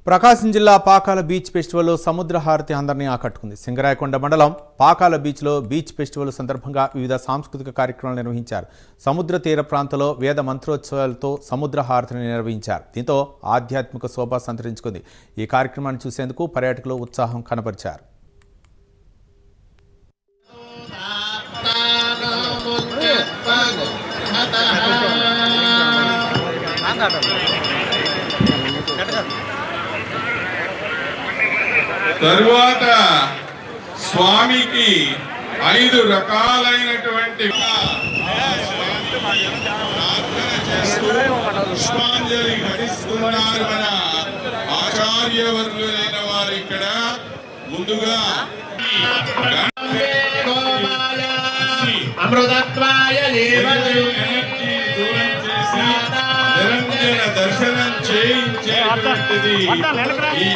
ప్రకాశం జిల్లా Pakala beach festival సముద్ర హారతి అందరినీ ఆకట్టుకుంది. సింగరాయకొండ మండలం పాకాల బీచ్లో బీచ్ ఫెస్టివల్ సందర్భంగా వివిధ సాంస్కృతిక కార్యక్రమాలు నిర్వహించారు. సముద్ర తీర ప్రాంతంలో వేద మంత్రోత్సవాలతో సముద్ర హారతిని నిర్వహించారు. దీంతో ఆధ్యాత్మిక శోభ సంతరించుకుంది. ఈ కార్యక్రమాన్ని చూసేందుకు పర్యాటకులు ఉత్సాహం కనబరిచారు. తరువాత స్వామికి 5 రకాలైనటువంటి పుష్పాంజలి ఘటిస్తున్నారు మన ఆచార్యవర్యులైన వారు. ఇక్కడ ముందుగా అమృతత్వాయ నిరంజన దర్శనం చేయించేటువంటిది ఈ